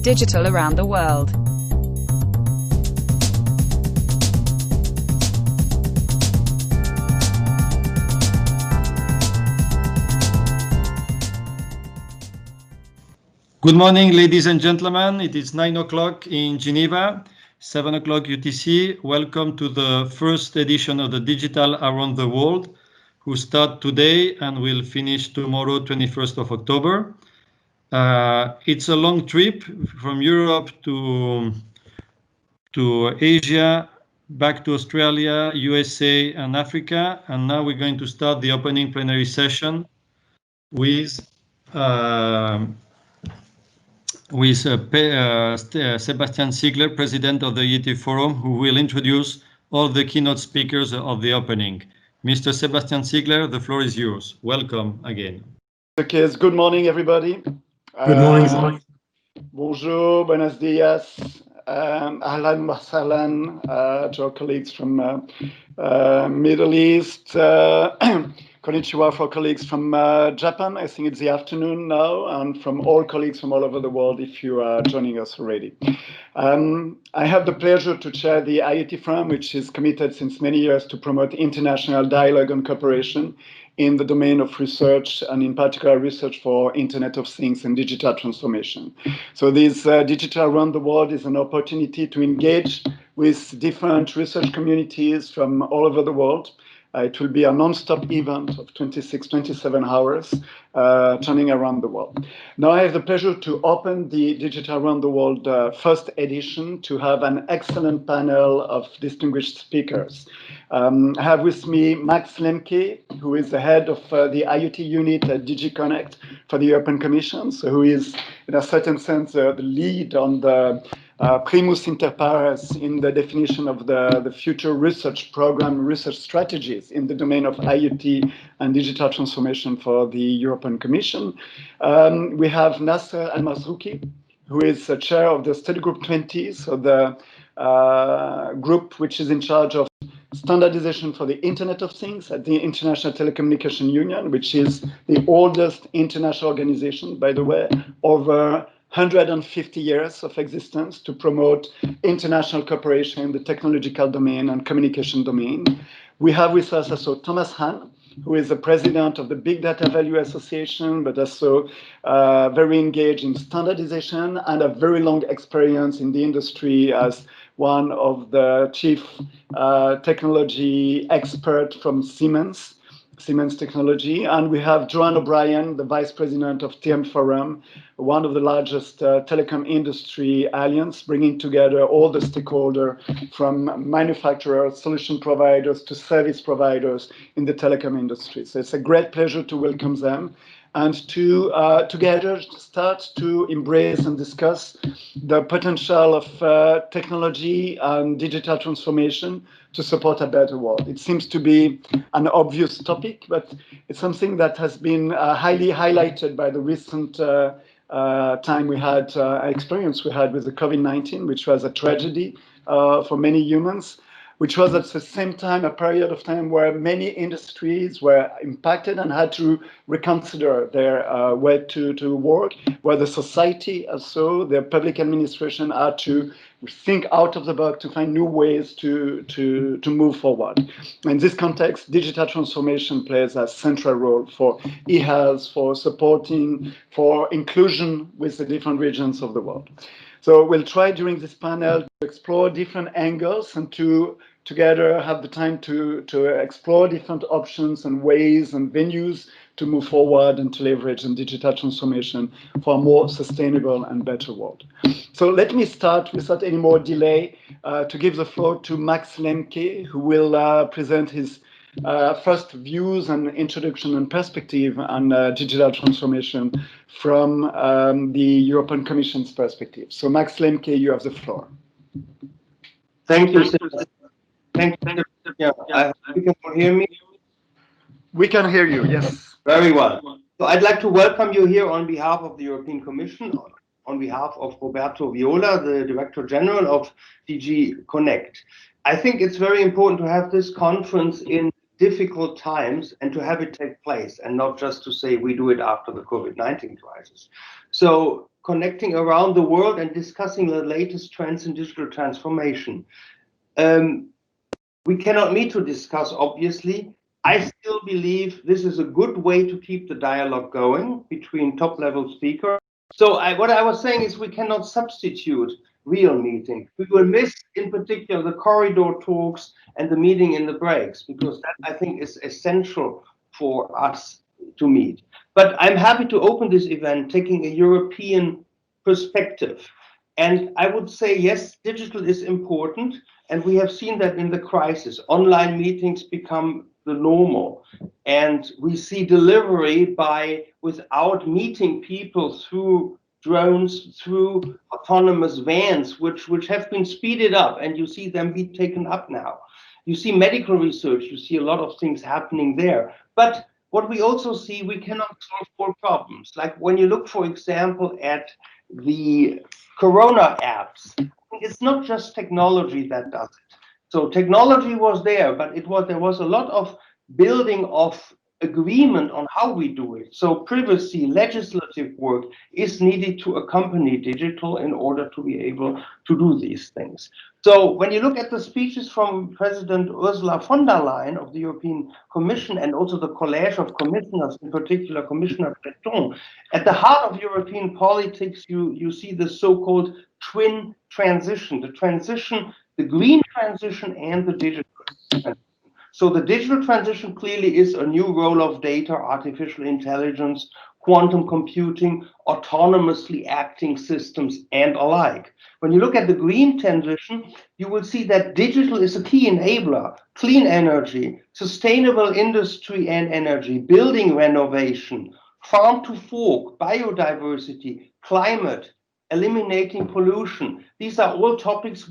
digital around the world. Good morning, ladies and gentlemen. It is 9 o'clock in Geneva, 7 o'clock UTC. Welcome to the first edition of the Digital Around the World, who start today and will finish tomorrow, 21st of October. It's a long trip from Europe to Asia, back to Australia, USA, and Africa. And now we're going to start the opening plenary session with Sébastien Ziegler, President of the IET Forum, who will introduce all the keynote speakers of the opening. Mr. Sébastien Ziegler, the floor is yours. Welcome again. Okay, good morning, everybody. Good morning. Bonjour, buenos dias, ahlan wa sahlan to our colleagues from Middle East. Konnichiwa for colleagues from Japan. I think it's the afternoon now, and from all colleagues from all over the world if you are joining us already. I have the pleasure to chair the IET Forum, which is committed since many years to promote international dialogue and cooperation in the domain of research, and in particular research for Internet of Things and digital transformation. So this Digital Around the World is an opportunity to engage with different research communities from all over the world. It will be a non-stop event of 26, 27 hours, turning around the world. Now I have the pleasure to open the Digital Around the World first edition, to have an excellent panel of distinguished speakers. I have with me Max Lemke, who is the head of the IoT unit at DG Connect for the European Commission, so who is, in a certain sense, the lead on the primus inter pares in the definition of the future research program, research strategies in the domain of IoT and digital transformation for the European Commission. We have Nasser Al-Mazrouki, who is the chair of the Study Group 20, so the group which is in charge of standardization for the Internet of Things at the International Telecommunication Union, which is the oldest international organization, by the way, over 150 years of existence to promote international cooperation in the technological domain and communication domain. We have with us also Thomas Hahn, who is the president of the Big Data Value Association, but also very engaged in standardization and a very long experience in the industry as one of the chief technology expert from Siemens Technology. And we have Joanne O'Brien, the vice president of TM Forum, one of the largest telecom industry alliance, bringing together all the stakeholders from manufacturers, solution providers to service providers in the telecom industry. So it's a great pleasure to welcome them and to together start to embrace and discuss the potential of technology and digital transformation to support a better world. It seems to be an obvious topic, but it's something that has been highly highlighted by the recent experience we had with the COVID-19, which was a tragedy for many humans, which was at the same time a period of time where many industries were impacted and had to reconsider their way to work, where the society also, the public administration had to think out of the box to find new ways to move forward. In this context, digital transformation plays a central role for e-health, for supporting, for inclusion with the different regions of the world. So we'll try during this panel to explore different angles and to together have the time to explore different options and ways and venues to move forward and to leverage on digital transformation for a more sustainable and better world. So let me start without any more delay to give the floor to Max Lemke, who will present his first views and introduction and perspective on digital transformation from the European Commission's perspective. So Max Lemke, you have the floor. Thank you. Thank you. Yeah, you can hear me? We can hear you, yes. Very well. So I'd like to welcome you here on behalf of the European Commission, on behalf of Roberto Viola, the Director General of DG Connect. I think it's very important to have this conference in difficult times and to have it take place and not just to say we do it after the COVID-19 crisis. So connecting around the world and discussing the latest trends in digital transformation. We cannot meet to discuss, obviously. I still believe this is a good way to keep the dialogue going between top-level speakers. So what I was saying is we cannot substitute real meetings. We will miss, in particular, the corridor talks and the meeting in the breaks, because that, I think, is essential for us to meet. But I'm happy to open this event taking a European perspective. And I would say, yes, digital is important. And we have seen that in the crisis. Online meetings become the normal. And we see delivery without meeting people through drones, through autonomous vans, which have been speeded up, and you see them be taken up now. You see medical research, you see a lot of things happening there. But what we also see, we cannot solve all problems. Like when you look, for example, at the Corona apps, it's not just technology that does it. So technology was there, but there was a lot of building of agreement on how we do it. So privacy, legislative work is needed to accompany digital in order to be able to do these things. So when you look at the speeches from President Ursula von der Leyen of the European Commission, and also the college of commissioners, in particular Commissioner Breton, at the heart of European politics, you see the so-called twin transition, the green transition and the digital transition. So the digital transition clearly is a new role of data, artificial intelligence, quantum computing, autonomously acting systems, and alike. When you look at the green transition, you will see that digital is a key enabler: clean energy, sustainable industry and energy, building renovation, farm to fork, biodiversity, climate, eliminating pollution. These are all topics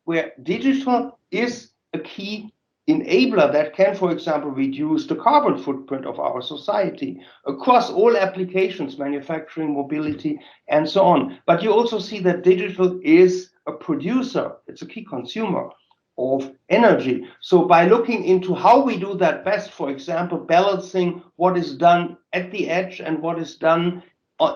where digital is a key enabler that can, for example, reduce the carbon footprint of our society across all applications, manufacturing, mobility, and so on. But you also see that digital is a producer, it's a key consumer of energy. So by looking into how we do that best, for example, balancing what is done at the edge and what is done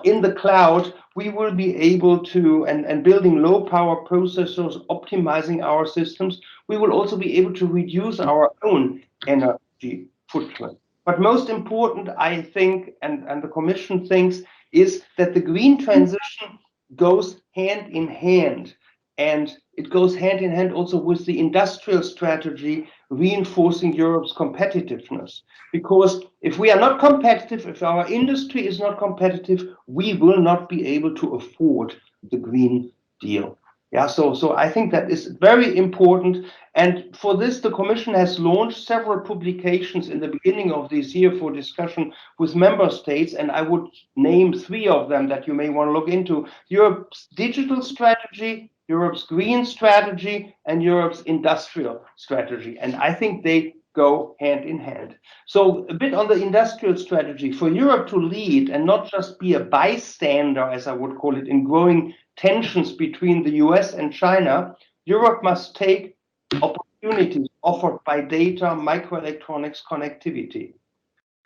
in the cloud, we will be able to, and building low power processors, optimizing our systems, we will also be able to reduce our own energy footprint. But most important, I think, and the Commission thinks, is that the green transition goes hand in hand. And it goes hand in hand also with the industrial strategy, reinforcing Europe's competitiveness. Because if we are not competitive, if our industry is not competitive, we will not be able to afford the Green Deal. Yeah, so I think that is very important. And for this, the Commission has launched several publications in the beginning of this year for discussion with member states. And I would name 3 of them that you may want to look into: Europe's digital strategy, Europe's green strategy, and Europe's industrial strategy. And I think they go hand in hand. So a bit on the industrial strategy. For Europe to lead and not just be a bystander, as I would call it, in growing tensions between the US and China, Europe must take opportunities offered by data, microelectronics, connectivity.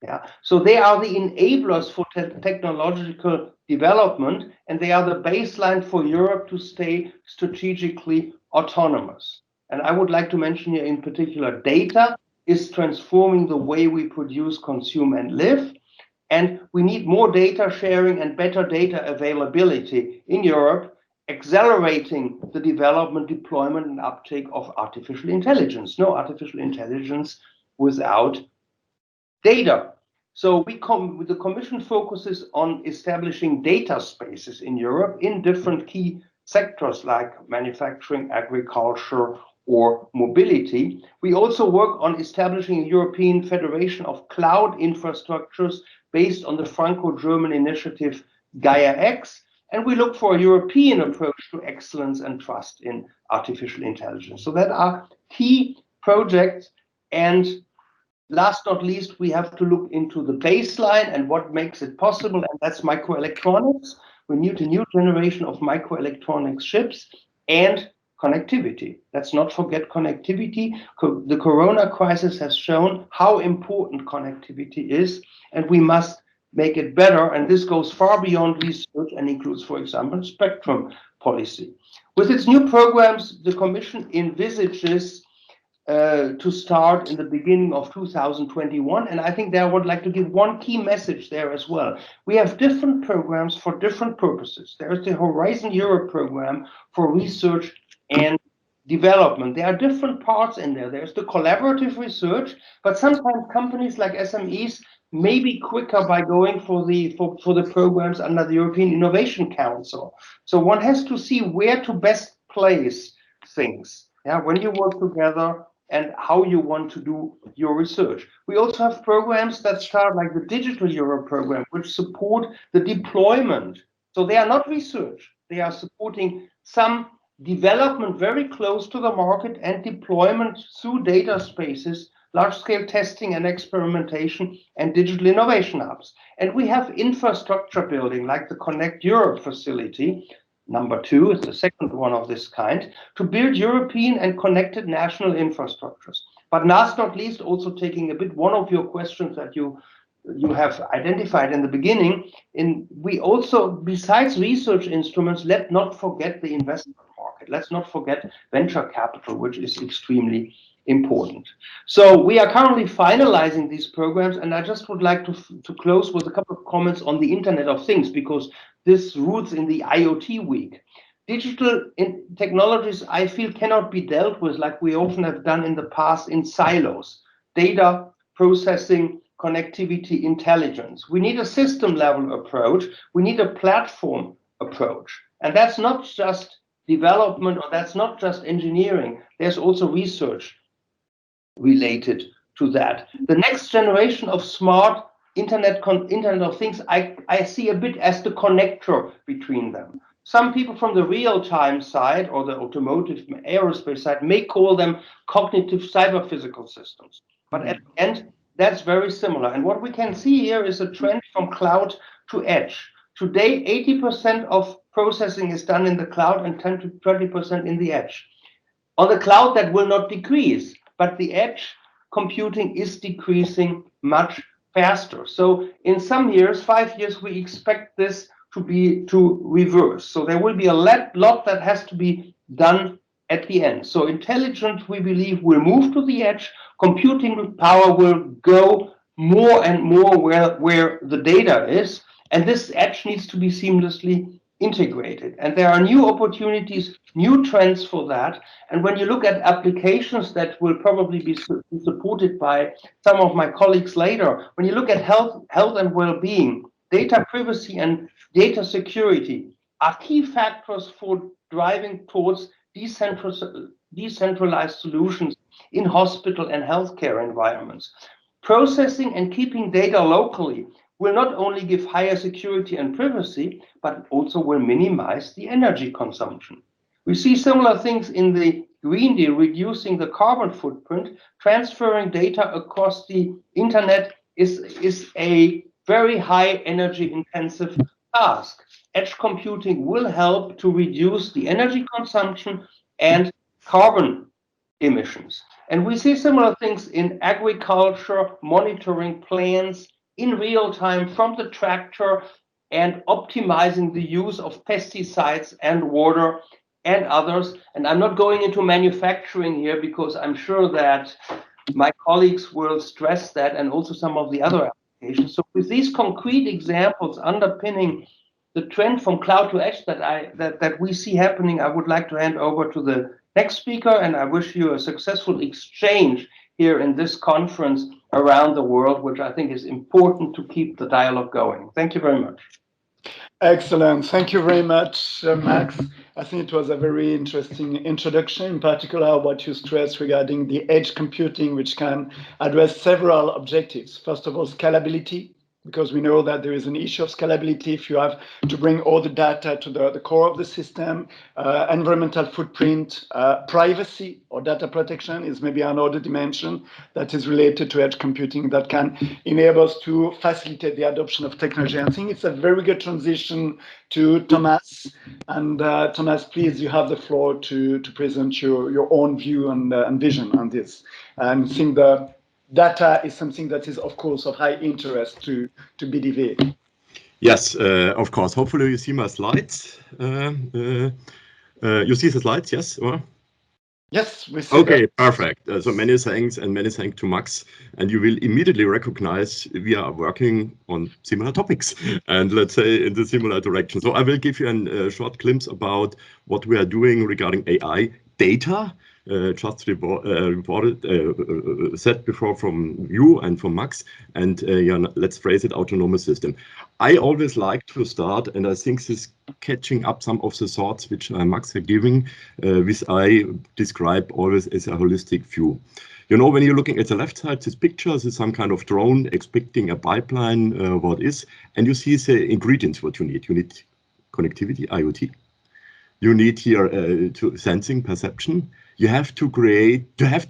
Yeah, so they are the enablers for technological development, and they are the baseline for Europe to stay strategically autonomous. And I would like to mention here in particular, data is transforming the way we produce, consume, and live. And we need more data sharing and better data availability in Europe, accelerating the development, deployment, and uptake of artificial intelligence. No artificial intelligence without data. So the Commission focuses on establishing data spaces in Europe in different key sectors like manufacturing, agriculture, or mobility. We also work on establishing a European Federation of Cloud Infrastructures based on the Franco-German initiative Gaia-X, and we look for a European approach to excellence and trust in artificial intelligence. So that are key projects. And last not least, we have to look into the baseline and what makes it possible, and that's microelectronics. We need a new generation of microelectronics chips and connectivity. Let's not forget connectivity. The Corona crisis has shown how important connectivity is, and we must make it better. And this goes far beyond research and includes, for example, spectrum policy. With its new programs, the Commission envisages to start in the beginning of 2021. And I think there I would like to give one key message there as well. We have different programs for different purposes. There is the Horizon Europe program for research and development. There are different parts in there. There's the collaborative research, but sometimes companies like SMEs may be quicker by going for the programs under the European Innovation Council. So one has to see where to best place things, yeah, when you work together and how you want to do your research. We also have programs that start like the Digital Europe program, which support the deployment. So they are not research. They are supporting some development very close to the market and deployment through data spaces, large-scale testing and experimentation, and digital innovation hubs. And we have infrastructure building like the Connect Europe facility. Number 2 is the second one of this kind, to build European and connected national infrastructures. But last not least, also taking a bit one of your questions that you have identified in the beginning, we also, besides research instruments, let's not forget the investment market. Let's not forget venture capital, which is extremely important. So we are currently finalizing these programs, and I just would like to close with a couple of comments on the Internet of Things, because this roots in the IoT week. Digital technologies, I feel, cannot be dealt with like we often have done in the past in silos. Data, processing, connectivity, intelligence. We need a system level approach. We need a platform approach. And that's not just development, or that's not just engineering. There's also research related to that. The next generation of smart Internet of Things, I see a bit as the connector between them. Some people from the real-time side or the automotive aerospace side may call them cognitive cyber-physical systems. But at the end, that's very similar. And what we can see here is a trend from cloud to edge. Today, 80% of processing is done in the cloud and 10 to 20% in the edge. On the cloud, that will not decrease, but the edge computing is decreasing much faster. So in some years, 5 years, we expect this to reverse. So there will be a lot that has to be done at the end. So intelligence, we believe, will move to the edge. Computing power will go more and more where the data is. And this edge needs to be seamlessly integrated. And there are new opportunities, new trends for that. And when you look at applications that will probably be supported by some of my colleagues later, when you look at health and well-being, data privacy and data security are key factors for driving towards decentralized solutions in hospital and healthcare environments. Processing and keeping data locally will not only give higher security and privacy, but also will minimize the energy consumption. We see similar things in the Green Deal, reducing the carbon footprint. Transferring data across the internet is a very high energy intensive task. Edge computing will help to reduce the energy consumption and carbon emissions. And we see similar things in agriculture, monitoring plants in real time from the tractor and optimizing the use of pesticides and water and others. And I'm not going into manufacturing here because I'm sure that my colleagues will stress that, and also some of the other applications. So with these concrete examples underpinning the trend from cloud to edge that we see happening, I would like to hand over to the next speaker, and I wish you a successful exchange here in this conference around the world, which I think is important to keep the dialogue going. Thank you very much. Excellent. Thank you very much, Max. I think it was a very interesting introduction, in particular what you stressed regarding the edge computing, which can address several objectives. First of all, scalability, because we know that there is an issue of scalability if you have to bring all the data to the core of the system. Environmental footprint, privacy or data protection is maybe another dimension that is related to edge computing that can enable us to facilitate the adoption of technology. I think it's a very good transition to Thomas. And Thomas, please, you have the floor to present your own view and vision on this. And I think data is something that is, of course, of high interest to BDV. Yes, of course. Hopefully you see my slides. You see the slides, yes? Or? Yes, we see Okay, that. perfect. So many thanks to Max. And you will immediately recognize we are working on similar topics and let's say in the similar direction. So I will give you a short glimpse about what we are doing regarding AI data. Just said before from you and from Max, and let's phrase it autonomous system. I always like to start, and I think this catching up some of the thoughts which Max are giving, which I describe always as a holistic view. You know, when you're looking at the left side, this picture is some kind of drone expecting a pipeline, what is, and you see the ingredients what you need. You need connectivity, IoT. You need here to sensing, perception. You have to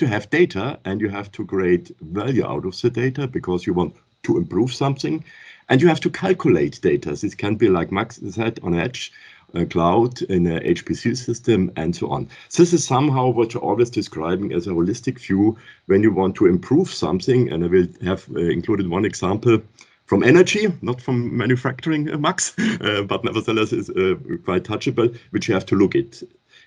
have data, and you have to create value out of the data because you want to improve something, and you have to calculate data. This can be like Max said on edge, cloud, in a HPC system, and so on. This is somehow what you're always describing as a holistic view when you want to improve something, and I will have included one example from energy, not from manufacturing, Max, but nevertheless is quite touchable, which you have to look at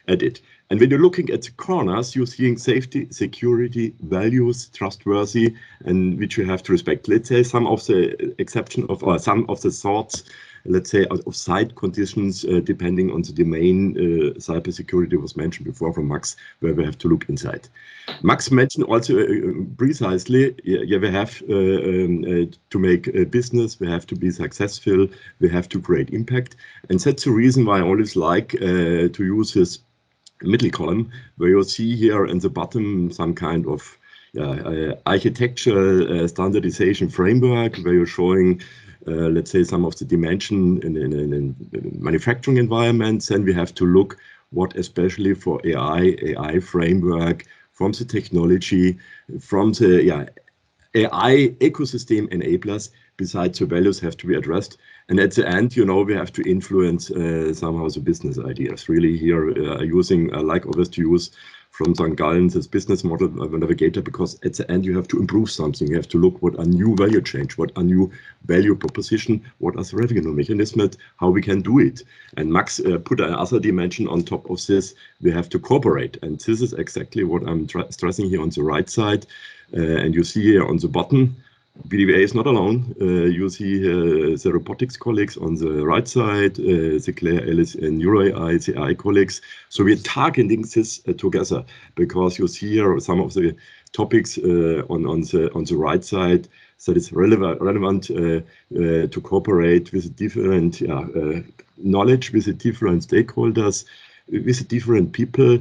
it. And when you're looking at the corners, you're seeing safety, security, values, trustworthy, and which you have to respect. Let's say some of the exception of, or some of the thoughts, let's say, of site conditions, depending on the domain. Cybersecurity was mentioned before from Max, where we have to look inside. Max mentioned also precisely, we have to make a business, we have to be successful, we have to create impact. And that's the reason why I always like to use this middle column, where you see here in the bottom some kind of architectural standardization framework, where you're showing let's say some of the dimension in manufacturing environments. Then we have to look what, especially for AI framework, from the technology, from the AI ecosystem enablers, besides the values have to be addressed. And at the end, you know, we have to influence somehow the business ideas. Really here using, I like always to use from St. Gallen, this business model of a navigator, because at the end you have to improve something. You have to look what a new value change, what a new value proposition, what are the revenue mechanisms, how we can do it. And Max put another dimension on top of this. We have to cooperate. And this is exactly what I'm stressing here on the right side. And you see here on the bottom, BDVA is not alone. You see the robotics colleagues on the right side, Ziegler, Alice, and NeuroAI, the AI colleagues. So we're targeting this together, because you see here some of the topics on the right side that is relevant to cooperate with different knowledge, with the different stakeholders, with different people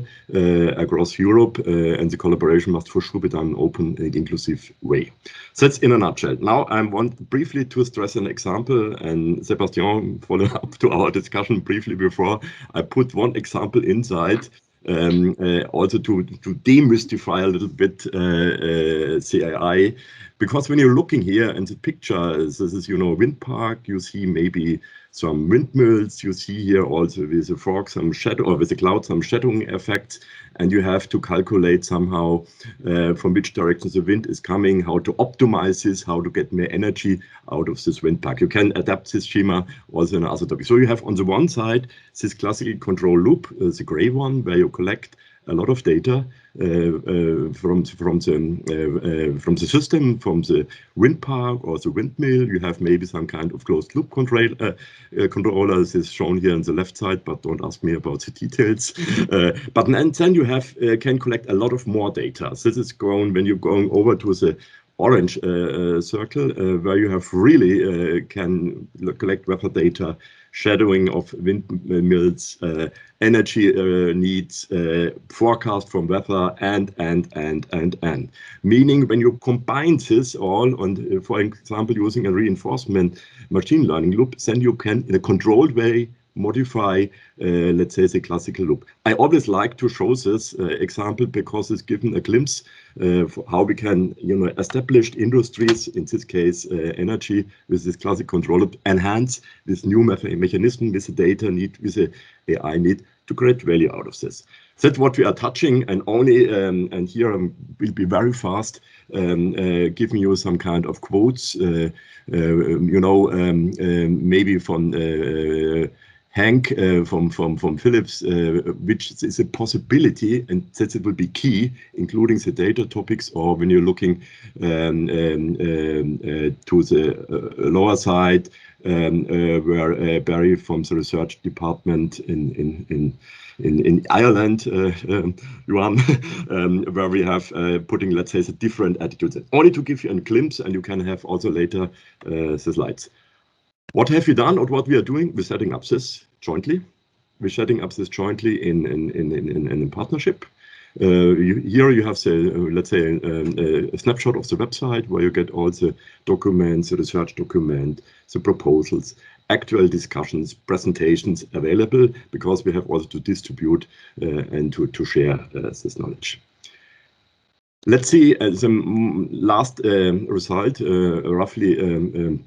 across Europe, and the collaboration must for sure be done in an open and inclusive way. So that's in a nutshell. Now I want briefly to stress an example, and Sébastien, follow up to our discussion briefly before, I put one example inside, also to demystify a little bit CAI, because when you're looking here in the picture, this is, you know, wind park, you see maybe some windmills, you see here also with the fog some shadow, or with the cloud some shadowing effects, and you have to calculate somehow from which direction the wind is coming, how to optimize this, how to get more energy out of this wind park. You can adapt this schema also in other topics. So you have on the one side this classical control loop, the gray one, where you collect a lot of data from the system, from the wind park or the windmill. You have maybe some kind of closed loop controller. This is shown here on the left side, but don't ask me about the details. But then you have can collect a lot of more data. This is going when you're going over to the orange circle, where you have really can collect weather data, shadowing of windmills, energy needs, forecast from weather, and. Meaning when you combine this all, and for example, using a reinforcement machine learning loop, then you can, in a controlled way, modify, let's say, the classical loop. I always like to show this example because it's given a glimpse for how we can, established industries, in this case, energy, with this classic control, enhance this new mechanism with the data need, with the AI need to create value out of this. That's what we are touching, and only, and here I will be very fast, giving you some kind of quotes, maybe from Hank from Philips, which is a possibility, and that it will be key, including the data topics, or when you're looking to the lower side, where Barry from the research department in Ireland, Johan, where we have putting, let's say, the different attitudes. Only to give you a glimpse, and you can have also later the slides. What have we done, or what we are doing? We're setting up this jointly. We're setting up this jointly in partnership. Here you have the, let's say, a snapshot of the website where you get all the documents, the research document, the proposals, actual discussions, presentations available, because we have also to distribute and to share this knowledge. Let's see the last result, roughly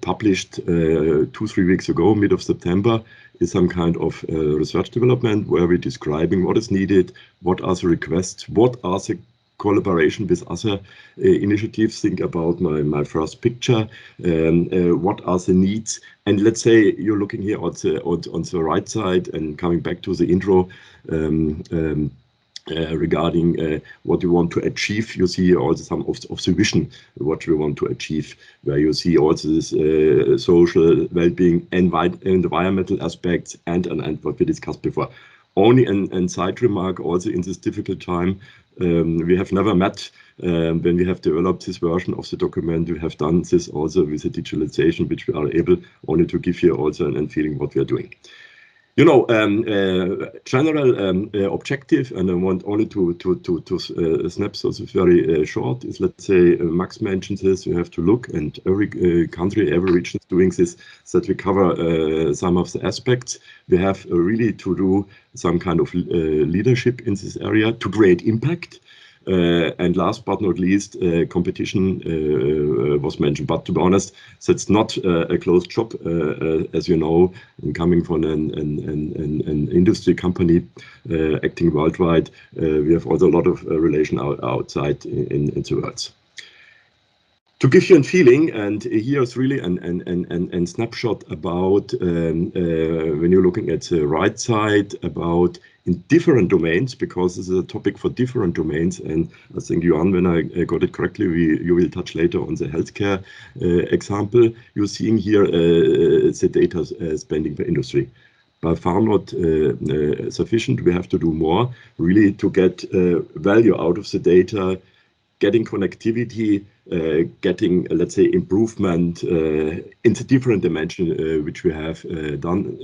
published 2-3 weeks ago, mid of September, is some kind of research development where we're describing what is needed, what are the requests, what are the collaboration with other initiatives. Think about my first picture, what are the needs, and let's say you're looking here on the right side and coming back to the intro, regarding what you want to achieve. You see also some of the vision, what we want to achieve, where you see also this social well-being, environmental aspects, and what we discussed before. Only an side remark, also in this difficult time, we have never met when we have developed this version of the document. We have done this also with the digitalization, which we are able only to give you also a feeling what we are doing. General objective, and I want only to snap, so it's very short, is, let's say, Max mentioned this, you have to look, and every country, every region is doing this, so that we cover some of the aspects. We have really to do some kind of leadership in this area to create impact. And last but not least, competition was mentioned. But to be honest, that's not a closed shop, as you know, and coming from an industry company acting worldwide. We have also a lot of relation outside in the world. To give you a feeling, and here's really a snapshot about when you're looking at the right side, about in different domains, because this is a topic for different domains. And I think, Johan, when I got it correctly, you will touch later on the healthcare example. You're seeing here the data spending per industry. By far not sufficient. We have to do more, really, to get value out of the data, getting connectivity, getting, let's say, improvement in the different dimension which we have done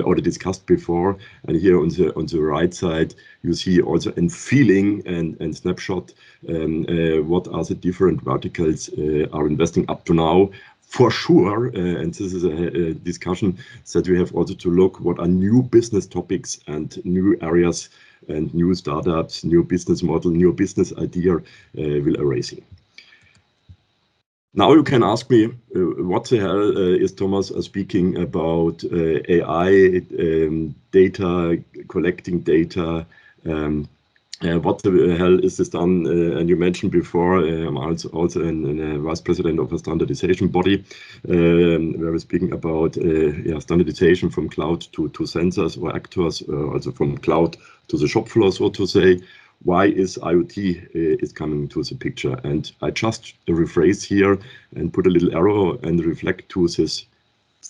already discussed before. And here on the right side, you see also a feeling and snapshot what are the different verticals are investing up to now. For sure, and this is a discussion that we have also to look what are new business topics and new areas and new startups, new business model, new business idea will arising. Now you can ask me, what the hell is Thomas speaking about AI, data, collecting data, what the hell is this done? And you mentioned before, I'm also a vice president of a standardization body, where we're speaking about standardization from cloud to sensors or actors, also from cloud to the shop floor, so to say. Why is IoT is coming to the picture? And I just rephrase here and put a little arrow and reflect to this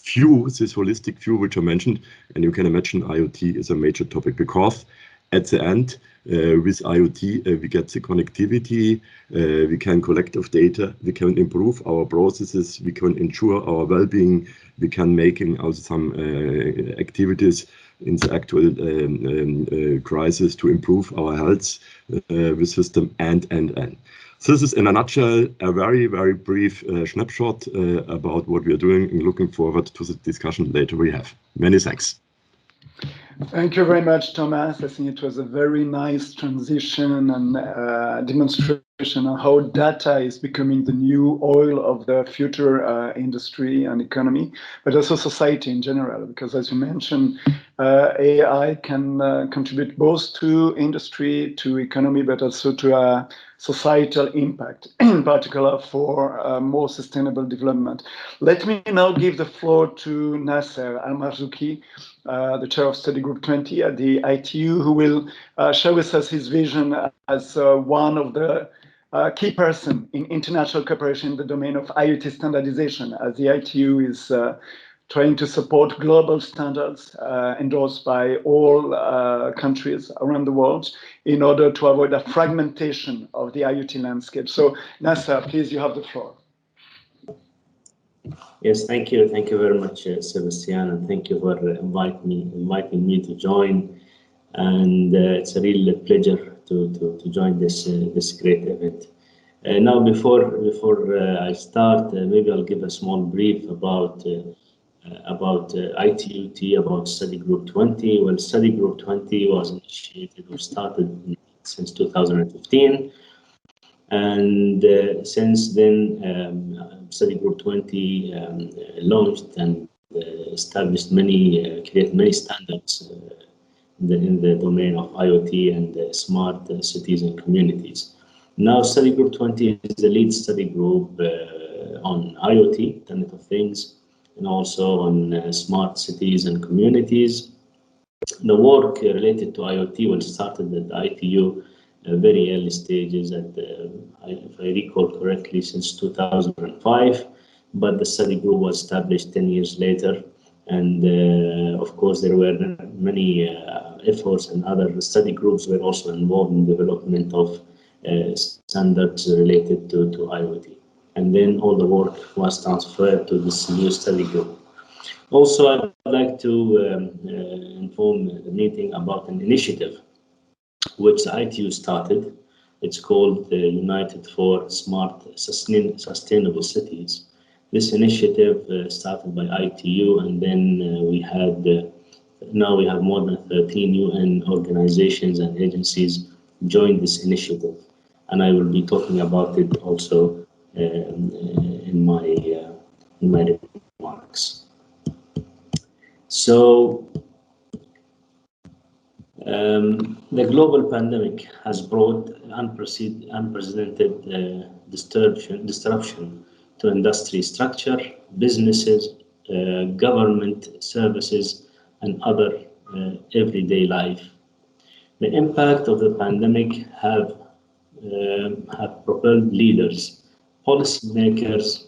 view, this holistic view which I mentioned. And you can imagine IoT is a major topic, because at the end, with IoT, we get the connectivity, we can collect of data, we can improve our processes, we can ensure our well-being, we can making also some activities in the actual crisis to improve our health with system and. So this is, in a nutshell, a very, very brief snapshot about what we are doing, and looking forward to the discussion later we have. Many thanks. Thank you very much, Thomas. I think it was a very nice transition and demonstration on how data is becoming the new oil of the future industry and economy, but also society in general, because as you mentioned, AI can contribute both to industry, to economy, but also to societal impact, in particular for more sustainable development. Let me now give the floor to Nasser Al-Marzouki, the chair of Study Group 20 at the ITU, who will share with us his vision as one of the key person in international cooperation in the domain of IoT standardization, as the ITU is trying to support global standards endorsed by all countries around the world in order to avoid a fragmentation of the IoT landscape. So, Nasser, please, you have the floor. Yes, thank you. Thank you very much, Sébastien, and thank you for inviting me to join. And it's a real pleasure to join this great event. Now, before I start, maybe I'll give a small brief about ITUT, about Study Group 20. Well, Study Group 20 was initiated or started since 2015. And since then, Study Group 20 launched and established created many standards in the domain of IoT and smart cities and communities. Now, Study Group 20 is the lead study group on IoT, Internet of Things, and also on smart cities and communities. The work related to IoT was started at the ITU very early stages, if I recall correctly, since 2005, but the study group was established 10 years later. And of course, there were many efforts, and other study groups were also involved in development of standards related to IoT. And then all the work was transferred to this new study group. Also, I'd like to inform the meeting about an initiative which the ITU started. It's called United for Smart Sustainable Cities. This initiative started by ITU, and then now we have more than 13 UN organizations and agencies joined this initiative, and I will be talking about it also in my remarks. So, the global pandemic has brought unprecedented disruption to industry structure, businesses, government services, and other everyday life. The impact of the pandemic have propelled leaders, policymakers,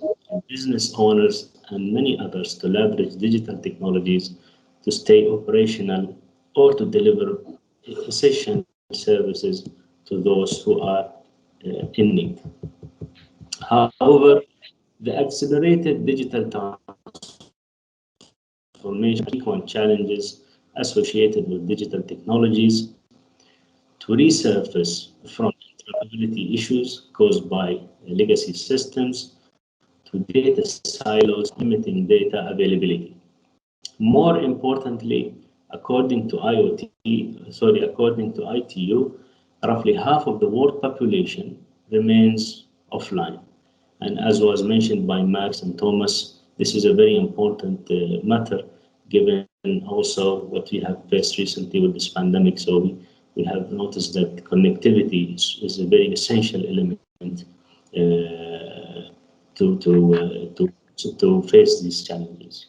business owners, and many others to leverage digital technologies to stay operational or to deliver essential services to those who are in need. However, the accelerated digital transformation frequent challenges associated with digital technologies to resurface from interoperability issues caused by legacy systems to data silos limiting data availability. More importantly, according to ITU, roughly half of the world population remains offline. And as was mentioned by Max and Thomas, this is a very important matter, given also what we have faced recently with this pandemic. So we have noticed that connectivity is a very essential element to face these challenges.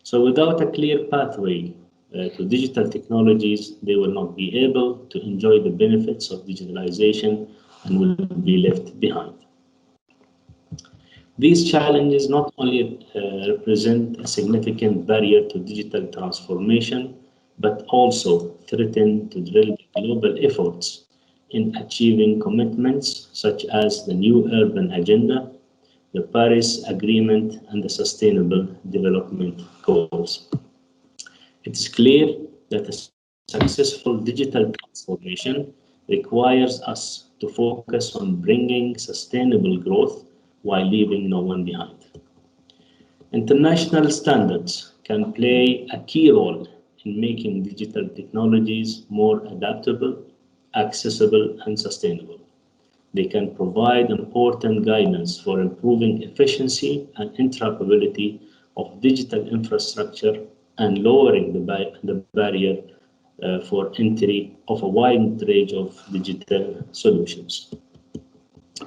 So without a clear pathway to digital technologies, they will not be able to enjoy the benefits of digitalization and will be left behind. These challenges not only represent a significant barrier to digital transformation, but also threaten to drill global efforts in achieving commitments such as the New Urban Agenda, the Paris Agreement, and the Sustainable Development Goals. It is clear that a successful digital transformation requires us to focus on bringing sustainable growth while leaving no one behind. International standards can play a key role in making digital technologies more adaptable, accessible, and sustainable. They can provide important guidance for improving efficiency and interoperability of digital infrastructure and lowering the barrier for entry of a wide range of digital solutions.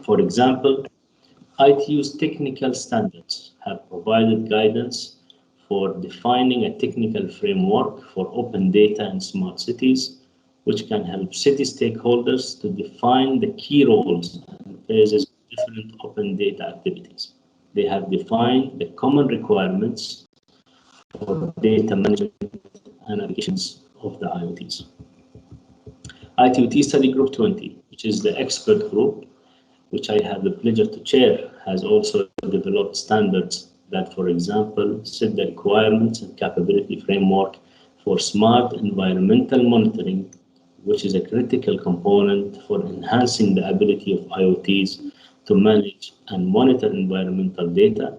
For example, ITU's technical standards have provided guidance for defining a technical framework for open data in smart cities, which can help city stakeholders to define the key roles and phases of different open data activities. They have defined the common requirements for data management and applications of the IoTs. ITUT Study Group 20, which is the expert group, which I have the pleasure to chair, has also developed standards that, for example, set the requirements and capability framework for smart environmental monitoring, which is a critical component for enhancing the ability of IoTs to manage and monitor environmental data,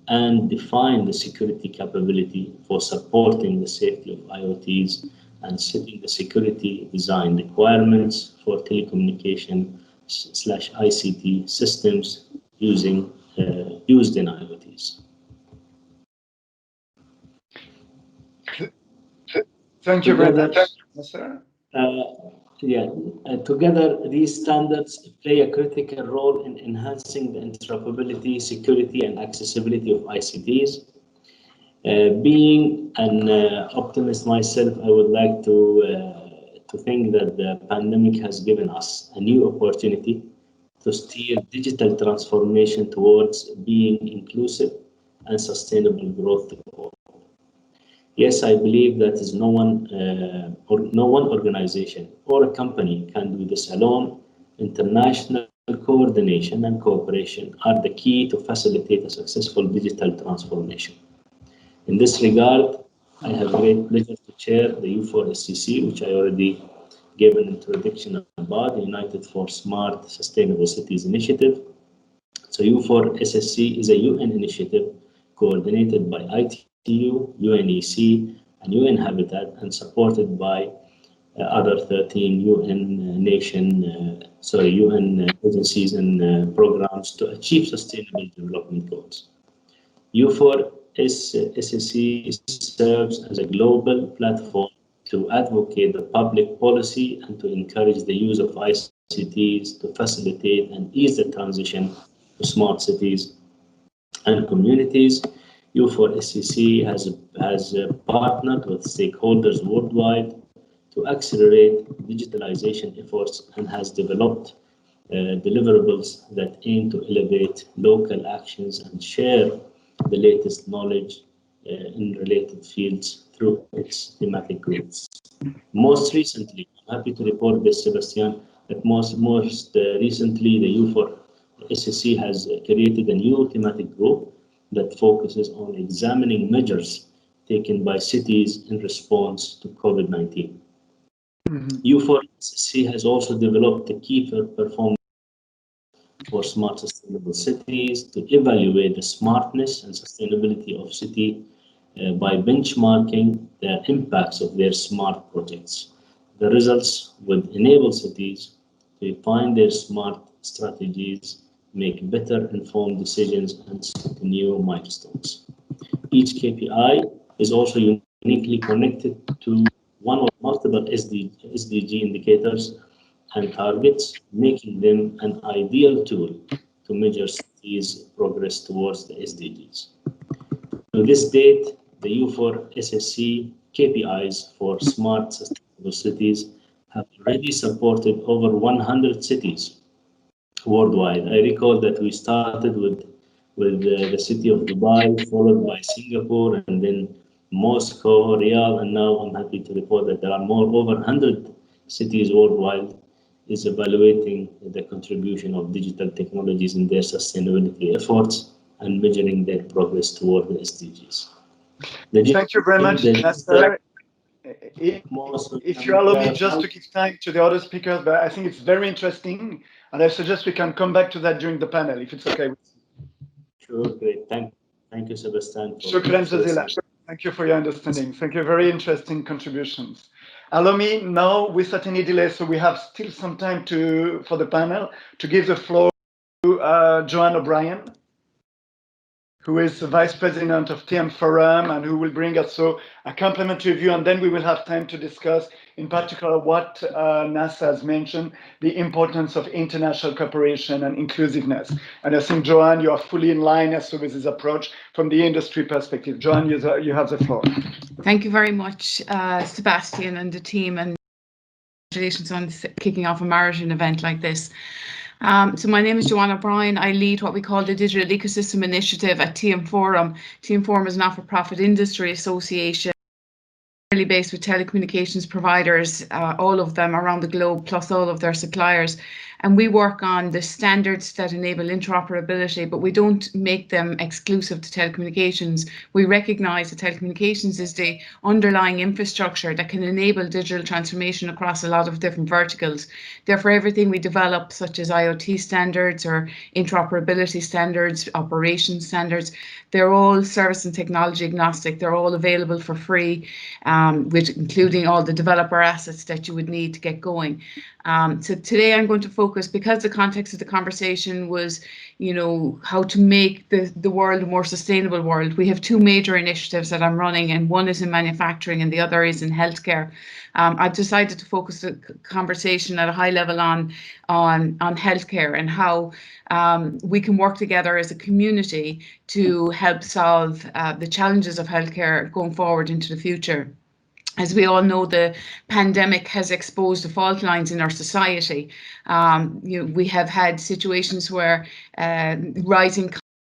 and define the security capability for supporting the safety of IoTs and setting the security design requirements for telecommunication/ICT systems used in IoTs. Thank you very much, sir. Together, these standards play a critical role in enhancing the interoperability, security, and accessibility of ICTs. Being an optimist myself, I would like to think that the pandemic has given us a new opportunity to steer digital transformation towards being inclusive and sustainable growth. Yes, I believe that is no one organization or a company can do this alone. International coordination and cooperation are the key to facilitate a successful digital transformation. In this regard, I have great pleasure to chair the U4SCC, which I already gave an introduction about, the United for Smart Sustainable Cities Initiative. So U4SSC is a UN initiative coordinated by ITU, UNEC, and UN Habitat, and supported by other 13 UN agencies and programs to achieve sustainable development goals. U4SSC serves as a global platform to advocate the public policy and to encourage the use of ICTs to facilitate and ease the transition to smart cities and communities. U4SCC has partnered with stakeholders worldwide to accelerate digitalization efforts and has developed deliverables that aim to elevate local actions and share the latest knowledge in related fields through its thematic groups. Most recently, I'm happy to report this, Sébastien, that most recently the U4SCC has created a new thematic group that focuses on examining measures taken by cities in response to COVID-19. U4SCC has also developed a key performance for smart sustainable cities to evaluate the smartness and sustainability of city by benchmarking the impacts of their smart projects. The results would enable cities to define their smart strategies, make better informed decisions, and set new milestones. Each KPI is also uniquely connected to one or multiple SDG indicators and targets, making them an ideal tool to measure cities' progress towards the SDGs. To this date, the U4SSC KPIs for smart sustainable cities have already supported over 100 cities worldwide. I recall that we started with the city of Dubai, followed by Singapore, and then Moscow, Riyadh, and now I'm happy to report that there are over 100 cities worldwide is evaluating the contribution of digital technologies in their sustainability efforts and measuring their progress toward the SDGs. Thank you very much, Nasser. If you allow me just to give time to the other speakers, but I think it's very interesting, and I suggest we can come back to that during the panel, if it's okay with you. Sure, great. Thank you, Sébastien. Shukran jazilan. Thank you for your understanding. Thank you. Very interesting contributions. Allow me now, without any delay, so we have still some time for the panel, to give the floor to Joanne O'Brien, who is the Vice President of TM Forum and who will bring us a complementary view, and then we will have time to discuss in particular what NASA has mentioned, the importance of international cooperation and inclusiveness. And I think, Joanne, you are fully in line as to with this approach from the industry perspective. Joanne, you have the floor. Thank you very much, Sébastien and the team, and congratulations on kicking off a marathon event like this. So my name is Joanne O'Brien. I lead what we call the Digital Ecosystem Initiative at TM Forum. TM Forum is a not-for-profit industry association based with telecommunications providers, all of them around the globe, plus all of their suppliers. And we work on the standards that enable interoperability, but we don't make them exclusive to telecommunications. We recognize that telecommunications is the underlying infrastructure that can enable digital transformation across a lot of different verticals. Therefore, everything we develop, such as IoT standards or interoperability standards, operations standards, they're all service and technology agnostic. They're all available for free, including all the developer assets that you would need to get going. So today I'm going to focus, because the context of the conversation was, how to make the world a more sustainable world. We have two major initiatives that I'm running, and one is in manufacturing and the other is in healthcare. I've decided to focus the conversation at a high level on healthcare and how we can work together as a community to help solve the challenges of healthcare going forward into the future. As we all know, the pandemic has exposed the fault lines in our society. We have had situations where rising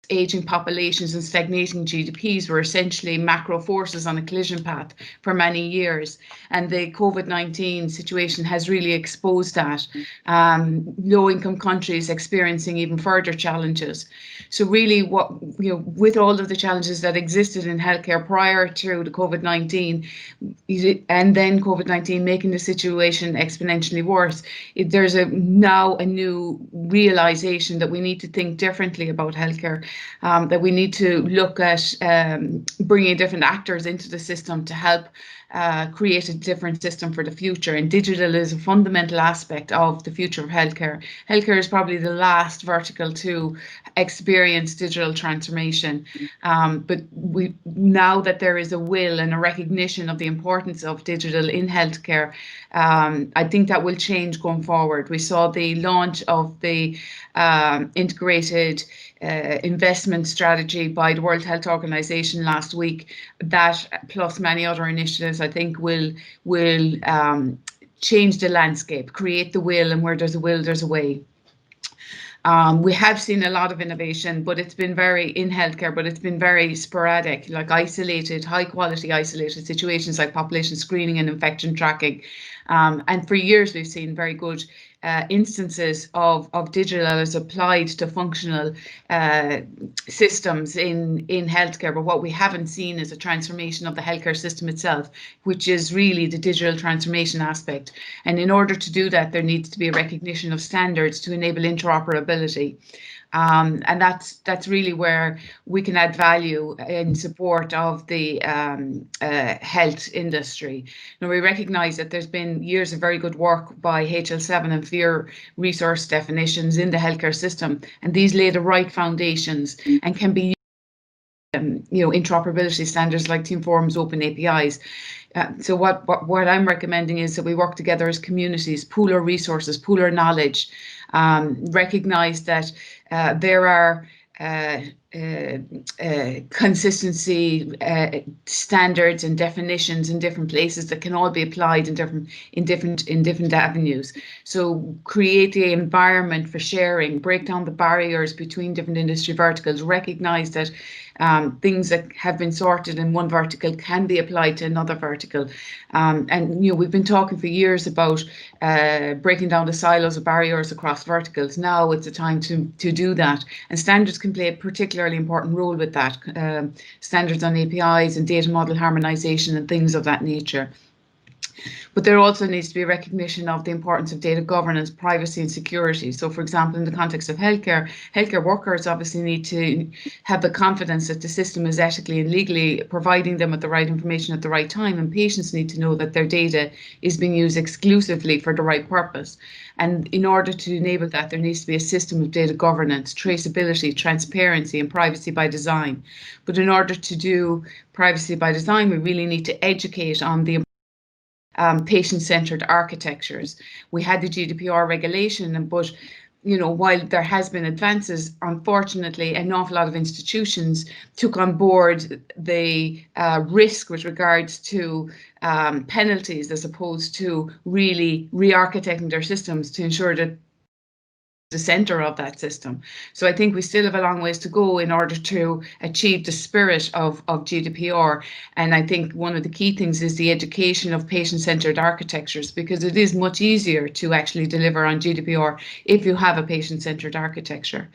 aging populations and stagnating GDPs were essentially macro forces on a collision path for many years. And the COVID-19 situation has really exposed that. Low-income countries experiencing even further challenges. So really, with all of the challenges that existed in healthcare prior to the COVID-19, and then COVID-19 making the situation exponentially worse, there's now a new realization that we need to think differently about healthcare. That we need to look at bringing different actors into the system to help create a different system for the future. And digital is a fundamental aspect of the future of healthcare. Healthcare is probably the last vertical to experience digital transformation. But now that there is a will and a recognition of the importance of digital in healthcare, I think that will change going forward. We saw the launch of the integrated investment strategy by the World Health Organization last week. That, plus many other initiatives, I think will change the landscape, create the will, and where there's a will, there's a way. We have seen a lot of innovation, but it's been in healthcare, but it's been very sporadic, like high quality isolated situations like population screening and infection tracking. And for years, we've seen very good instances of digital as applied to functional systems in healthcare. But what we haven't seen is a transformation of the healthcare system itself, which is really the digital transformation aspect. And in order to do that, there needs to be a recognition of standards to enable interoperability. And that's really where we can add value in support of the health industry. Now, we recognise that there's been years of very good work by HL7 and FEAR resource definitions in the healthcare system, and these lay the right foundations and can be interoperability standards like Team Forum's open APIs. So what I'm recommending is that we work together as communities, pool our resources, pool our knowledge, recognise that there are consistency standards and definitions in different places that can all be applied in different avenues. So create the environment for sharing, break down the barriers between different industry verticals, recognise that things that have been sorted in one vertical can be applied to another vertical. And we've been talking for years about breaking down the silos of barriers across verticals. Now it's the time to do that, and standards can play a particularly important role with that. Standards on APIs and data model harmonization and things of that nature. But there also needs to be a recognition of the importance of data governance, privacy and security. So for example, in the context of healthcare workers obviously need to have the confidence that the system is ethically and legally providing them with the right information at the right time, and patients need to know that their data is being used exclusively for the right purpose. And in order to enable that, there needs to be a system of data governance, traceability, transparency and privacy by design. But in order to do privacy by design, we really need to educate on the patient-centered architectures. We had the GDPR regulation, but while there has been advances, unfortunately, an awful lot of institutions took on board the risk with regards to penalties as opposed to really re-architecting their systems to ensure that the center of that system. So I think we still have a long ways to go in order to achieve the spirit of GDPR. And I think one of the key things is the education of patient-centered architectures, because it is much easier to actually deliver on GDPR if you have a patient-centered architecture.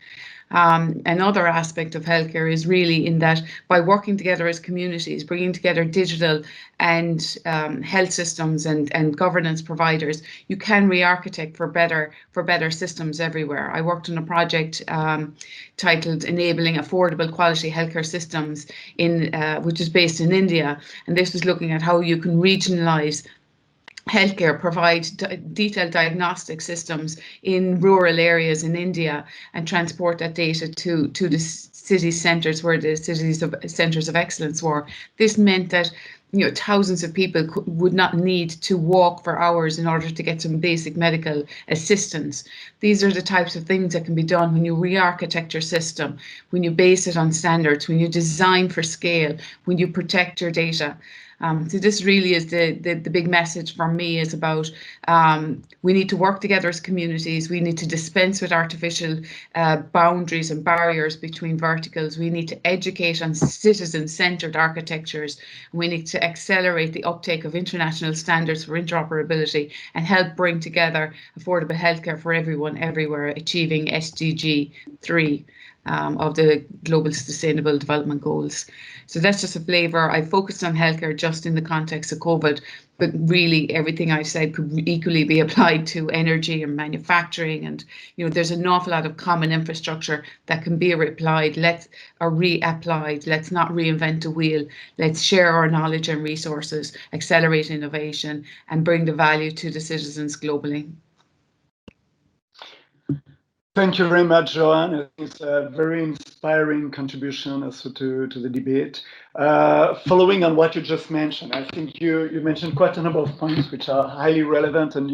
Another aspect of healthcare is really in that by working together as communities, bringing together digital and health systems and governance providers, you can re-architect for better systems everywhere. I worked on a project titled Enabling Affordable Quality Healthcare Systems, which is based in India, and this was looking at how you can regionalize healthcare, provide detailed diagnostic systems in rural areas in India and transport that data to the city centres where the centres of excellence were. This meant that thousands of people would not need to walk for hours in order to get some basic medical assistance. These are the types of things that can be done when you re-architect your system, when you base it on standards, when you design for scale, when you protect your data. So this really is the big message from me, is about we need to work together as communities. We need to dispense with artificial boundaries and barriers between verticals. We need to educate on citizen-centered architectures. We need to accelerate the uptake of international standards for interoperability and help bring together affordable healthcare for everyone, everywhere, achieving SDG 3. Of the Global Sustainable Development Goals. So that's just a flavour. I focused on healthcare just in the context of COVID, but really everything I said could equally be applied to energy and manufacturing. And there's an awful lot of common infrastructure that can be reapplied. Let's not reinvent the wheel. Let's share our knowledge and resources, accelerate innovation, and bring the value to the citizens globally. Thank you very much, Joanne. It's a very inspiring contribution also to the debate. Following on what you just mentioned, I think you mentioned quite a number of points which are highly relevant, and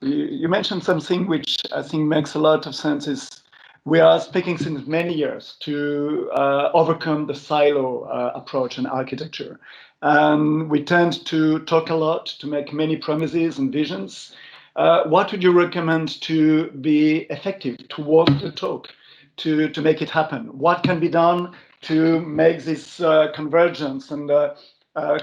you mentioned something which I think makes a lot of sense. Is we are speaking since many years to overcome the silo approach and architecture. We tend to talk a lot, to make many promises and visions. What would you recommend to be effective, to walk the talk, to make it happen? What can be done to make this convergence and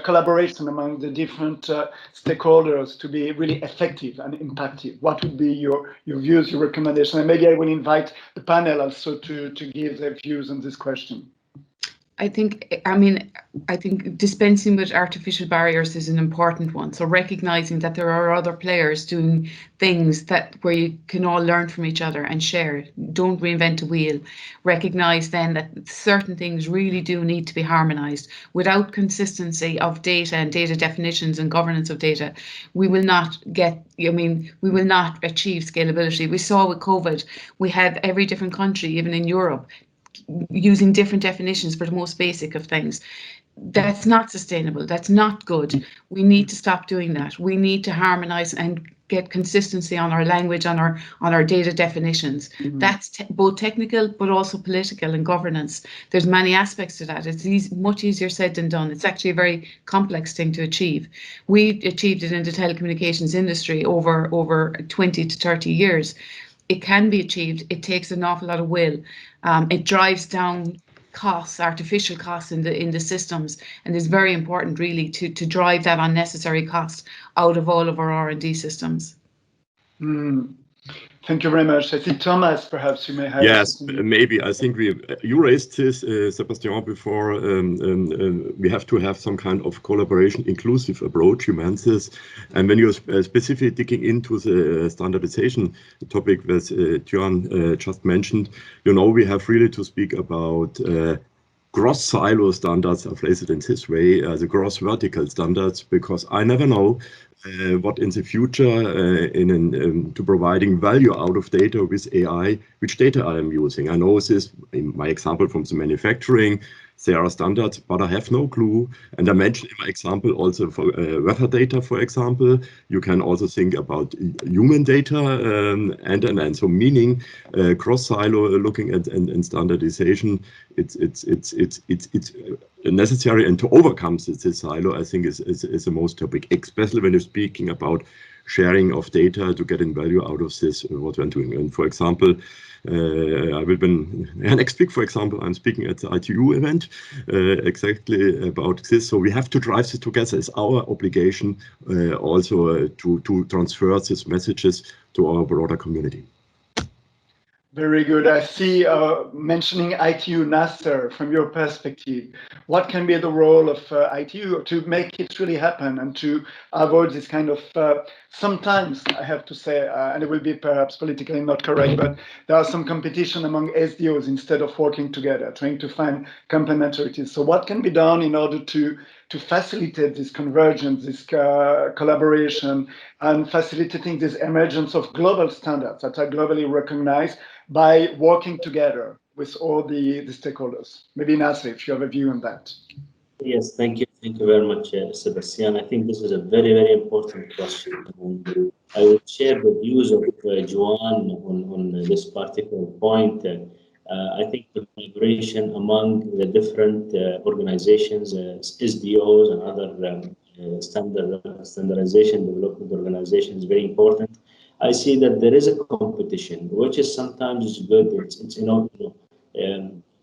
collaboration among the different stakeholders to be really effective and impactful? What would be your views, your recommendations? And maybe I will invite the panel also to give their views on this question. I think dispensing with artificial barriers is an important one. So recognizing that there are other players doing things where you can all learn from each other and share. Don't reinvent the wheel. Recognize then that certain things really do need to be harmonized. Without consistency of data and data definitions and governance of data, we will not achieve scalability. We saw with COVID, we had every different country, even in Europe, using different definitions for the most basic of things. That's not sustainable. That's not good. We need to stop doing that. We need to harmonize and get consistency on our language, on our data definitions. Mm-hmm. That's both technical but also political and governance. There's many aspects to that. It's much easier said than done. It's actually a very complex thing to achieve. We achieved it in the telecommunications industry over 20 to 30 years. It can be achieved. It takes an awful lot of will. It drives down costs, artificial costs in the systems, and it's very important really to drive that unnecessary cost out of all of our R&D systems. Thank you very much. I think Thomas, perhaps you may have. Yes, maybe. I think you raised this, Sébastien, before. We have to have some kind of collaboration, inclusive approach. You mentioned this, and when you're specifically digging into the standardization topic that Johan just mentioned, we have really to speak about cross-silo standards. I'll phrase it in this way, the cross-vertical standards, because I never know what in the future to providing value out of data with AI, which data I am using. I know this, in my example from the manufacturing, there are standards, but I have no clue. And I mentioned in my example also for weather data, for example, you can also think about human data and so meaning cross-silo looking at and standardization. It's necessary, and to overcome this silo, I think is the most topic, especially when you're speaking about sharing of data to getting value out of this, what we're doing. And for example, next week, for example, I'm speaking at the ITU event exactly about this. So we have to drive this together. It's our obligation also to transfer these messages to our broader community. Very good. I see mentioning ITU Nasser from your perspective. What can be the role of ITU to make it really happen and to avoid this kind of, sometimes I have to say, and it will be perhaps politically not correct, but there are some competition among SDOs instead of working together, trying to find complementarities. So what can be done in order to facilitate this convergence, this collaboration, and facilitating this emergence of global standards that are globally recognized by working together with all the stakeholders? Maybe Nasser, if you have a view on that. Yes, thank you. Thank you very much, Sébastien. I think this is a very, very important question. I will share the views of Joan on this particular point. I think the collaboration among the different organizations, SDOs and other standardization development organizations is very important. I see that there is a competition, which is sometimes good. It's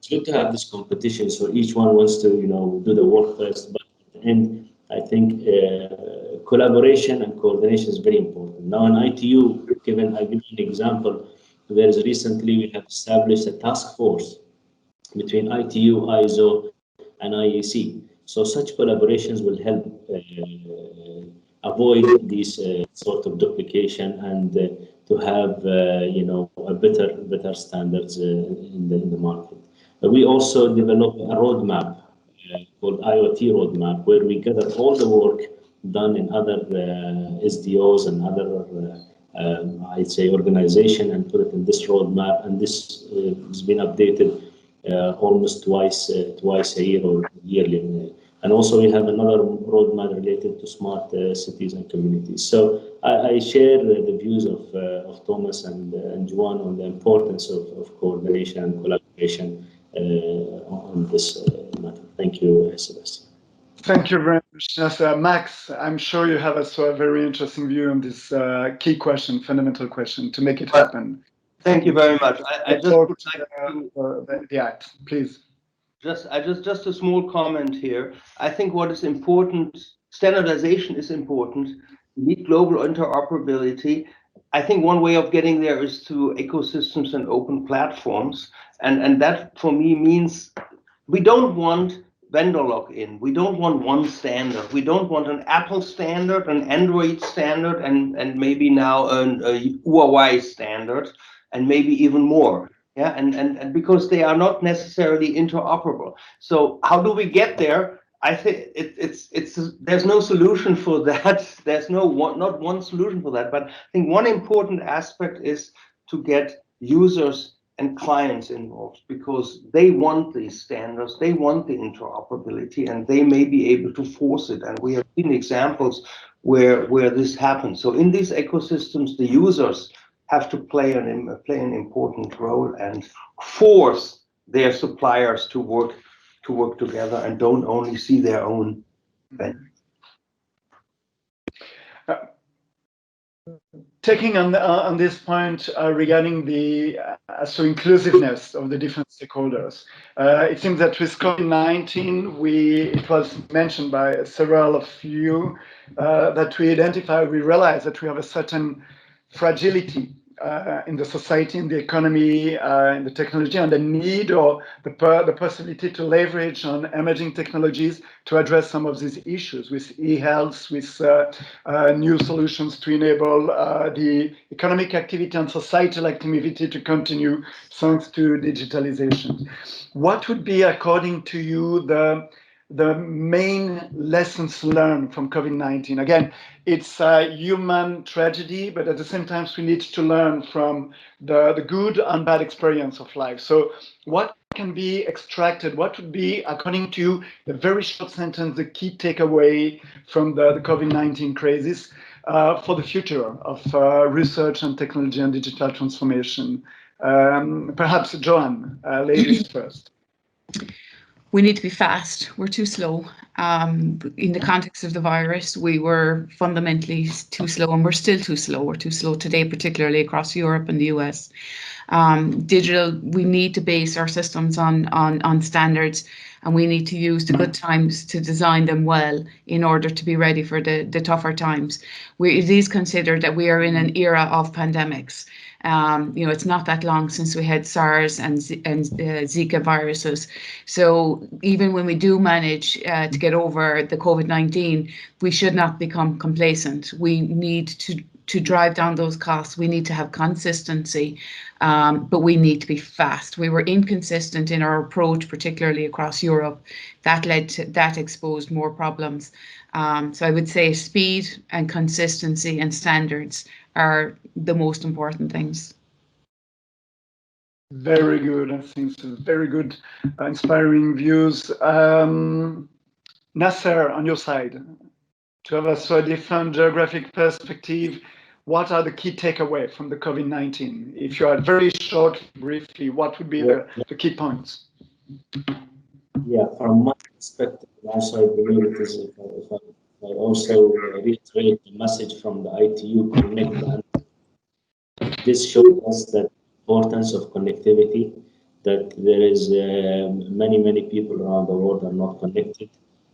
good to have this competition, so each one wants to do the work first. But at the end, I think collaboration and coordination is very important. Now in ITU, I'll give you an example. There's recently we have established a task force between ITU, ISO, and IEC. So such collaborations will help avoid these sort of duplication and to have a better standards in the market. We also develop a roadmap called IoT roadmap, where we gather all the work done in other SDOs and other I'd say organization and put it in this roadmap, and this has been updated almost twice a year or yearly. And also we have another roadmap related to smart cities and communities. So I share the views of Thomas and Joan on the importance of coordination and collaboration on this matter. Thank you, Sébastien. Thank you very much, Nasser. Max, I'm sure you have also a very interesting view on this key question, fundamental question, to make it happen. Thank you very much. I just would like to the act, please. Just a small comment here. I think what is important, standardization is important. We need global interoperability. I think one way of getting there is through ecosystems and open platforms. And that for me means we don't want vendor lock-in. We don't want one standard. We don't want an Apple standard, an Android standard, and maybe now a Huawei standard, and maybe even more. Yeah, and because they are not necessarily interoperable. So how do we get there? I think there's no solution for that. There's not one solution for that. But I think one important aspect is to get users and clients involved, because they want these standards, they want the interoperability, and they may be able to force it. And we have seen examples where this happens. So in these ecosystems, the users have to play an important role and force their suppliers to work together and don't only see their own benefits. Taking on this point regarding the inclusiveness of the different stakeholders, it seems that with COVID-19, it was mentioned by several of you that we realized that we have a certain fragility in the society, in the economy, in the technology, and the need or the possibility to leverage on emerging technologies to address some of these issues with e-health, with new solutions to enable the economic activity and societal activity to continue thanks to digitalization. What would be, according to you, the main lessons learned from COVID-19? Again, it's a human tragedy, but at the same time, we need to learn from the good and bad experience of life. So what can be extracted? What would be, according to you, the very short sentence, the key takeaway from the COVID-19 crisis for the future of research and technology and digital transformation? Perhaps Joanne, ladies first. We need to be fast. We're too slow. In the context of the virus, we were fundamentally too slow, and we're still too slow. We're too slow today, particularly across Europe and the US. Digital, we need to base our systems on standards, and we need to use the good times to design them well in order to be ready for the tougher times. It is considered that we are in an era of pandemics. It's not that long since we had SARS and Zika viruses. So even when we do manage to get over the COVID-19, we should not become complacent. We need to drive down those costs. We need to have consistency, but we need to be fast. We were inconsistent in our approach, particularly across Europe. That exposed more problems. So I would say speed and consistency and standards are the most important things. Very good. I think it's very good, inspiring views. Nasser, on your side, to have a different geographic perspective, what are the key takeaways from the COVID-19? If you are very short, briefly, what would be the key points? Yeah, from my perspective, also I believe it is, if I also reiterate the message from the ITU Connect. This shows us the importance of connectivity, that there is many people around the world are not connected.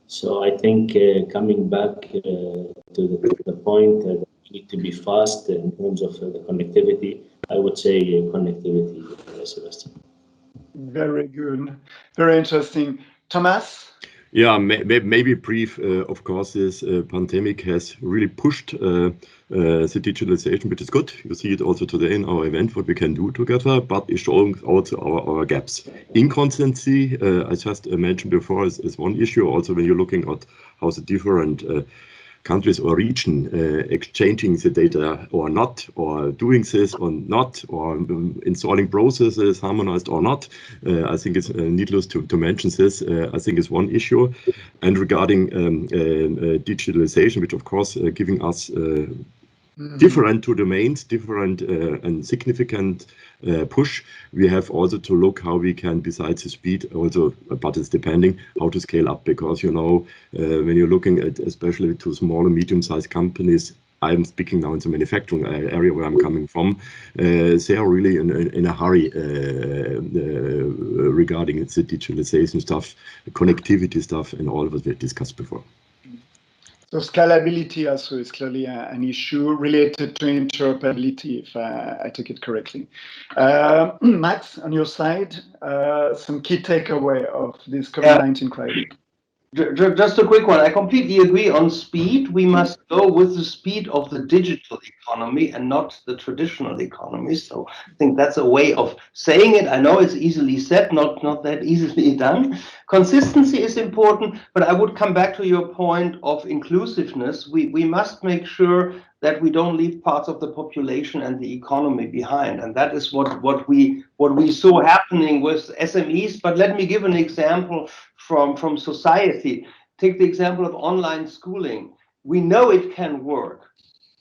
So I think coming back to the point that we need to be fast in terms of the connectivity, I would say connectivity, Sébastien. Very good. Very interesting. Thomas? Yeah, maybe brief. Of course, this pandemic has really pushed the digitalization, which is good. You see it also today in our event, what we can do together, but it's showing also our gaps. Inconsistency, I just mentioned before, is one issue. Also, when you're looking at how the different countries or region exchanging the data or not, or doing this or not, or installing processes harmonized or not. I think it's needless to mention this. I think is one issue. And regarding digitalization, which of course giving us different two domains, different and significant push. We have also to look how we can, besides the speed, also, but it's depending how to scale up, because when you're looking at especially to small and medium-sized companies, I'm speaking now in the manufacturing area where I'm coming from, they are really in a hurry regarding the digitalization stuff, the connectivity stuff, and all of what we discussed before. So scalability also is clearly an issue related to interoperability, if I take it correctly. Max, on your side, some key takeaway of this COVID-19 crisis. Just a quick one. I completely agree on speed. We must go with the speed of the digital economy and not the traditional economy. So I think that's a way of saying it. I know it's easily said, not that easily done. Consistency is important, but I would come back to your point of inclusiveness. We must make sure that we don't leave parts of the population and the economy behind. And that is what we saw happening with SMEs. But let me give an example from society. Take the example of online schooling. We know it can work.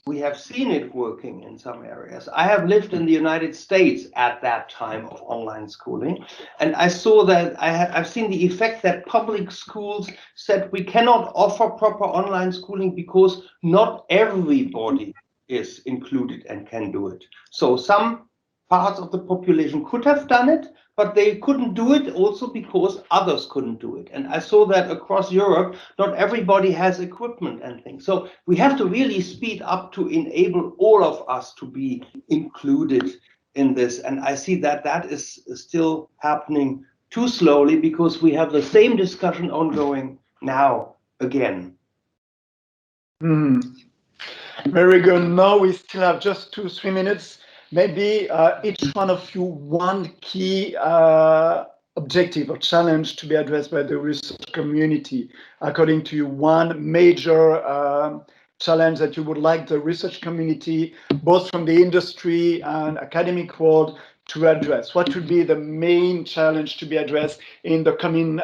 We have seen it working in some areas. I have lived in the United States at that time of online schooling, and I saw that I've seen the effect that public schools said we cannot offer proper online schooling because not everybody is included and can do it. So some parts of the population could have done it, but they couldn't do it also because others couldn't do it. And I saw that across Europe, not everybody has equipment and things. So we have to really speed up to enable all of us to be included in this. And I see that that is still happening too slowly because we have the same discussion ongoing now again. Very good. Now we still have just 2-3 minutes. Maybe each one of you one key objective or challenge to be addressed by the research community. According to you, one major challenge that you would like the research community, both from the industry and academic world, to address? What would be the main challenge to be addressed in the coming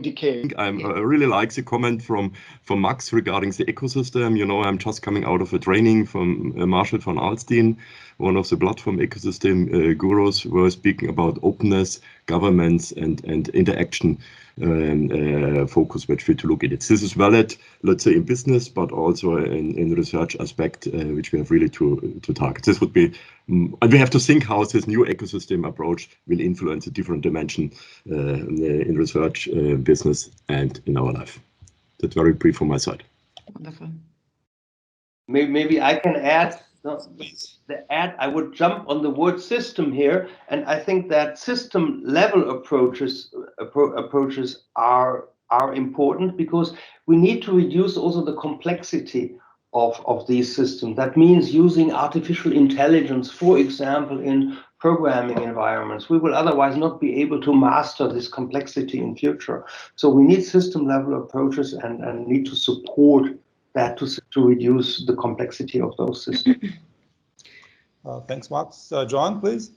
decade? I really like the comment from Max regarding the ecosystem. You know, I'm just coming out of a training from Marshall von Alstein, one of the platform ecosystem gurus, who was speaking about openness, governance, and interaction focus, which we to look at it. This is valid, let's say, in business, but also in research aspect, which we have really to target. This would be, and we have to think how this new ecosystem approach will influence a different dimension in research, business, and in our life. That's very brief from my side. Wonderful. Maybe I can add. I would jump on the word system here, and I think that system level approaches are important because we need to reduce also the complexity of these systems. That means using artificial intelligence, for example, in programming environments. We will otherwise not be able to master this complexity in future. So we need system level approaches and need to support that to reduce the complexity of those systems. Thanks, Max. John, please.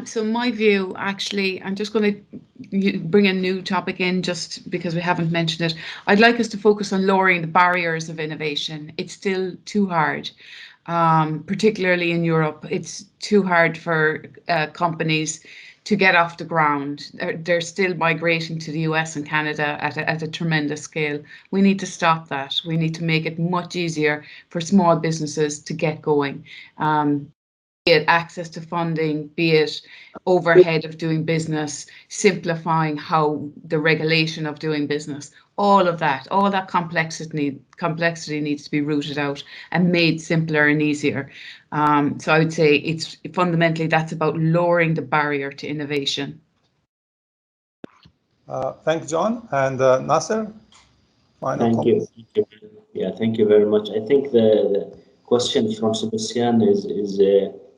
So my view, actually, I'm just going to bring a new topic in just because we haven't mentioned it. I'd like us to focus on lowering the barriers of innovation. It's still too hard, particularly in Europe. It's too hard for companies to get off the ground. They're still migrating to the US and Canada at a tremendous scale. We need to stop that. We need to make it much easier for small businesses to get going. Be it access to funding, be it overhead of doing business, simplifying how the regulation of doing business, all that complexity needs to be rooted out and made simpler and easier. So I would say it's fundamentally that's about lowering the barrier to innovation. Thanks, John. And Nasser? Thank you. Yeah, thank you very much. I think the question from Sébastien is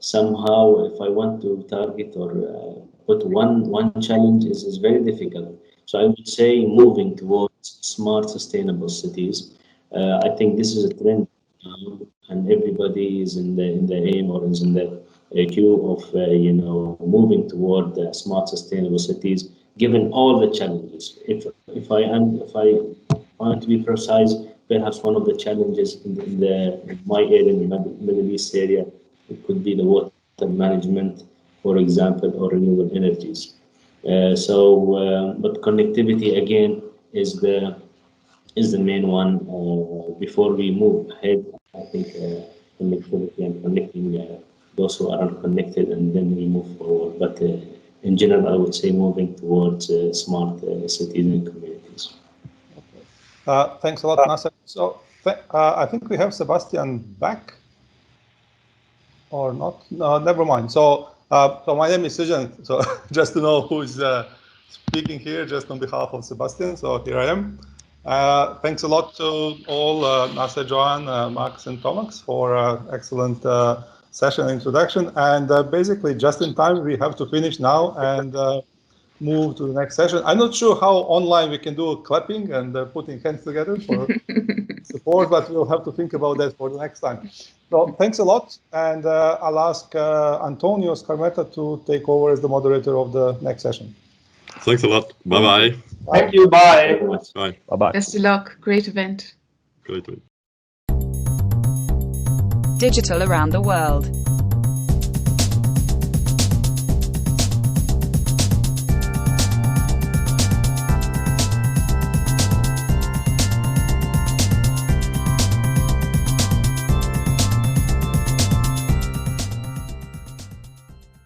somehow, if I want to target or put one challenge, is very difficult. So I would say moving towards smart, sustainable cities. I think this is a trend now, and everybody is in the aim or is in the queue of moving toward smart, sustainable cities. Given all the challenges, if I want to be precise, perhaps one of the challenges in my area, in the Middle East area, it could be the water management, for example, or renewable energies. But connectivity again is the main one. Before we move ahead, I think connectivity and connecting those who aren't connected, and then we move forward. But in general, I would say moving towards smart cities and communities. Thanks a lot, Nasser. So I think we have Sébastien back, or not? No, never mind. So my name is Ziegler. So just to know who is speaking here, just on behalf of Sébastien. So here I am. Thanks a lot to all Nasser, Joan, Max, and Thomas for excellent session and introduction. And basically, just in time, we have to finish now and move to the next session. I'm not sure how online we can do clapping and putting hands together for support, but we'll have to think about that for the next time. So thanks a lot, and I'll ask Antonio Scarmetta to take over as the moderator of the next session. Thanks a lot. Bye-bye. Thank you. Bye. Bye. Bye-bye. Best of luck. Great event. Great event. Digital around the world.